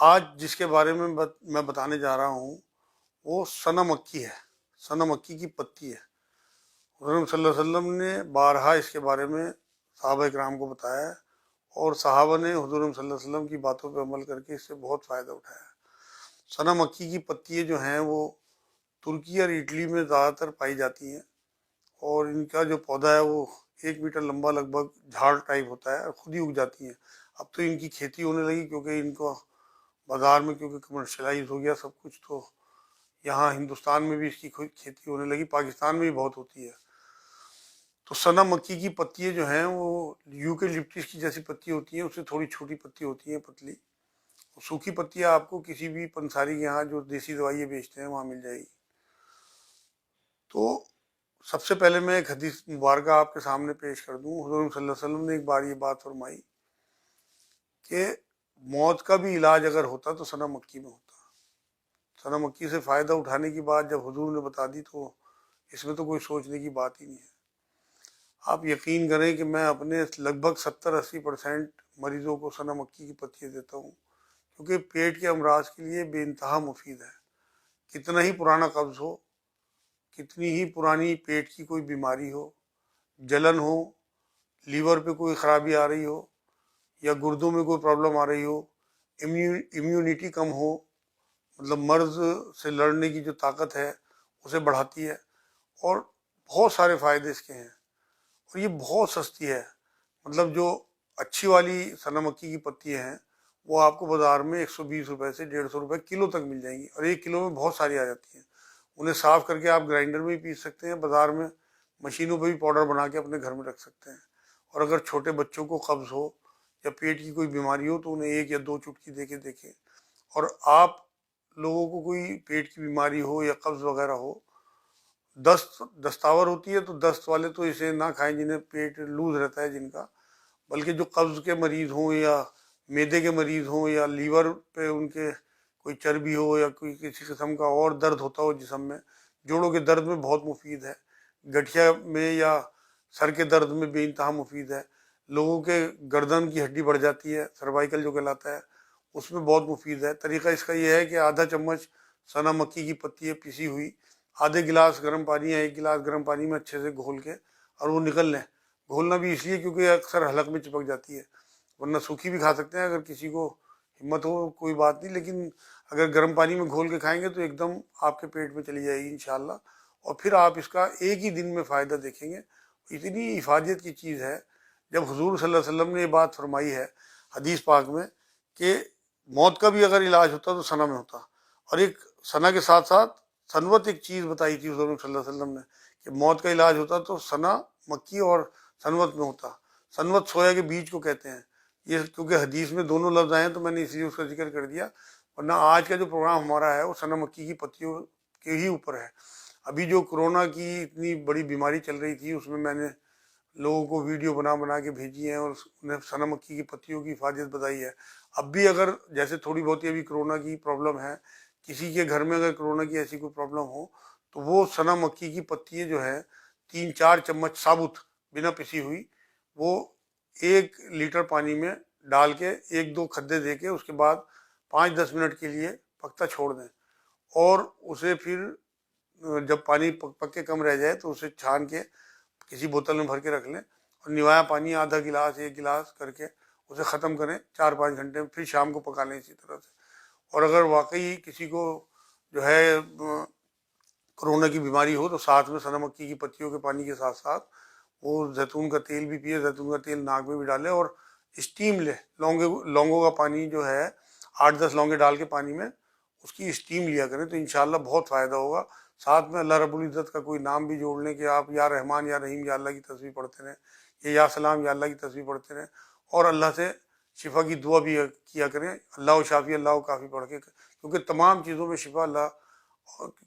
آج جس کے بارے میں میں بتانے جا رہا ہوں وہ سنا مکی ہے، سنا مکی کی پتی ہے۔ حضور صلی اللہ علیہ وسلم نے بارہا اس کے بارے میں صحابہ کرام کو بتایا ہے، اور صحابہ نے حضور صلی اللہ علیہ وسلم کی باتوں پہ عمل کر کے اس سے بہت فائدہ اٹھایا ہے۔ سنا مکی کی پتیاں جو ہیں وہ ترکی اور اٹلی میں زیادہ تر پائی جاتی ہیں، اور ان کا جو پودا ہے وہ 1 میٹر لمبا لگ بھگ جھاڑ ٹائپ ہوتا ہے، اور خود ہی اگ جاتی ہیں۔ اب تو ان کی کھیتی ہونے لگی کیونکہ ان کو بازار میں کیونکہ کمرشلائز ہو گیا سب کچھ، تو یہاں ہندوستان میں بھی اس کی کھیتی ہونے لگی، پاکستان میں بھی بہت ہوتی ہے۔ تو سنا مکی کی پتیاں جو ہیں وہ یوکلپٹس کی جیسی پتی ہوتی ہیں، اس سے تھوڑی چھوٹی پتی ہوتی ہیں، پتلی۔ سوکھی پتیاں آپ کو کسی بھی پنساری کے یہاں جو دیسی دوائیاں بیچتے ہیں وہاں مل جائے گی۔ تو سب سے پہلے میں ایک حدیث مبارکہ آپ کے سامنے پیش کر دوں۔ حضور صلی اللہ علیہ وسلم نے ایک بار یہ بات فرمائی کہ موت کا بھی علاج اگر ہوتا تو سنا مکی میں ہوتا۔ سنا مکی سے فائدہ اٹھانے کی بات جب حضور نے بتا دی تو اس میں تو کوئی سوچنے کی بات ہی نہیں ہے۔ آپ یقین کریں کہ میں اپنے لگ بھگ 70-80% مریضوں کو سنا مکی کی پتیاں دیتا ہوں، کیونکہ پیٹ کے امراض کے لیے بے انتہا مفید ہے۔ کتنا ہی پرانا قبض ہو، کتنی ہی پرانی پیٹ کی کوئی بیماری ہو، جلن ہو، لیور پہ کوئی خرابی آ رہی ہو، یا گردوں میں کوئی پرابلم آ رہی ہو، امیونٹی کم ہو، مطلب مرض سے لڑنے کی جو طاقت ہے اسے بڑھاتی ہے، اور بہت سارے فائدے اس کے ہیں، اور یہ بہت سستی ہے۔ مطلب جو اچھی والی سنا مکی کی پتیاں ہیں وہ آپ کو بازار میں 120 روپے سے 150 روپے کلو تک مل جائیں گی، اور 1 کلو میں بہت ساری آ جاتی ہیں۔ انہیں صاف کر کے آپ گرائنڈر میں بھی پیس سکتے ہیں، بازار میں مشینوں پہ بھی پاؤڈر بنا کے اپنے گھر میں رکھ سکتے ہیں۔ اور اگر چھوٹے بچوں کو قبض ہو یا پیٹ کی کوئی بیماری ہو تو انہیں 1 یا 2 چٹکی دے کے دیکھیں۔ اور آپ لوگوں کو کوئی پیٹ کی بیماری ہو یا قبض وغیرہ ہو، دستاور ہوتی ہے تو دست والے تو اسے نہ کھائیں جنہیں پیٹ لوز رہتا ہے جن کا، بلکہ جو قبض کے مریض ہوں یا میدے کے مریض ہوں یا لیور پہ ان کے کوئی چربی ہو یا کوئی کسی قسم کا اور درد ہوتا ہو جسم میں، جوڑوں کے درد میں بہت مفید ہے، گٹھیا میں یا سر کے درد میں بے انتہا مفید ہے، لوگوں کے گردن کی ہڈی بڑھ جاتی ہے، سروائیکل جو کہلاتا ہے، اس میں بہت مفید ہے۔ طریقہ اس کا یہ ہے کہ آدھا چمچ سنا مکی کی پتی پسی ہوئی آدھے گلاس گرم پانی یا 1 گلاس گرم پانی میں اچھے سے گھول کے اور وہ نکل لیں۔ گھولنا بھی اس لیے کیونکہ اکثر حلق میں چپک جاتی ہے، ورنہ سوکھی بھی کھا سکتے ہیں اگر کسی کو ہمت ہو، کوئی بات نہیں، لیکن اگر گرم پانی میں گھول کے کھائیں گے تو ایک دم آپ کے پیٹ میں چلی جائے گی انشاءاللہ، اور پھر آپ اس کا ایک ہی دن میں فائدہ دیکھیں گے۔ اتنی حفاظت کی چیز ہے۔ جب حضور صلی اللہ علیہ وسلم نے یہ بات فرمائی ہے حدیث پاک میں کہ موت کا بھی اگر علاج ہوتا تو سنا میں ہوتا، اور ایک سنا کے ساتھ ساتھ سنوت ایک چیز بتائی تھی حضور صلی اللہ علیہ وسلم نے کہ موت کا علاج ہوتا تو سنا مکی اور سنوت میں ہوتا۔ سنوت سویا کے بیج کو کہتے ہیں، یہ کیونکہ حدیث میں دونوں لفظ آئے ہیں تو میں نے اس لیے اس کا ذکر کر دیا، ورنہ آج کا جو پروگرام ہمارا ہے وہ سنا مکی کی پتیوں کے ہی اوپر ہے۔ ابھی جو کرونا کی اتنی بڑی بیماری چل رہی تھی اس میں نے لوگوں کو ویڈیو بنا بنا کے بھیجی ہیں اور انہیں سنا مکی کی پتیوں کی حفاظت بتائی ہے۔ اب بھی اگر جیسے تھوڑی بہت ابھی کرونا کی پرابلم ہے، کسی کے گھر میں اگر کرونا کی ایسی کوئی پرابلم ہو تو وہ سنا مکی کی پتیاں جو ہیں 3-4 چمچ ثابت بنا پسی ہوئی وہ 1 لیٹر پانی میں ڈال کے 1-2 کھدے دے کے اس کے بعد 5-10 منٹ کے لیے پکتا چھوڑ دیں، اور اسے پھر جب پانی پک کے کم رہ جائے تو اسے چھان کے کسی بوتل میں بھر کے رکھ لیں، اور نوایا پانی آدھا گلاس 1 گلاس کر کے اسے ختم کریں 4-5 گھنٹے میں، پھر شام کو پکا لیں اسی طرح سے۔ اور اگر واقعی کسی کو جو ہے کرونا کی بیماری ہو تو ساتھ میں سنا مکی کی پتیوں کے پانی کے ساتھ ساتھ وہ زیتون کا تیل بھی پیے، زیتون کا تیل ناک میں بھی ڈالے اور اسٹیم لے۔ لونگوں کا پانی جو ہے 8-10 لونگے ڈال کے پانی میں اس کی اسٹیم لیا کریں تو انشاءاللہ بہت فائدہ ہوگا۔ ساتھ میں اللہ رب العزت کا کوئی نام بھی جوڑ لیں کہ آپ یا رحمان یا رحیم یا اللہ کی تسبیح پڑھتے رہیں، یا سلام یا اللہ کی تسبیح پڑھتے رہیں، اور اللہ سے شفا کی دعا بھی کیا کریں، اللہ شافی اللہ کافی پڑھ کے، کیونکہ تمام چیزوں میں شفا اللہ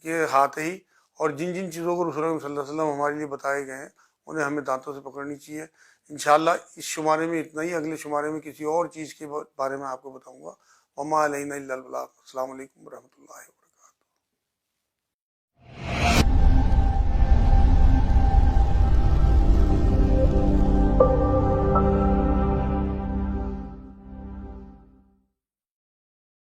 کے ہاتھ ہی، اور جن جن چیزوں کو رسول اللہ صلی اللہ علیہ وسلم ہمارے لیے بتائے گئے ہیں انہیں ہمیں دانتوں سے پکڑنی چاہیے۔ انشاءاللہ اس شمارے میں اتنا ہی، اگلے شمارے میں کسی اور چیز کے بارے میں آپ کو بتاؤں گا۔ وما علینا الا البلاغ۔ السلام علیکم ورحمۃ اللہ۔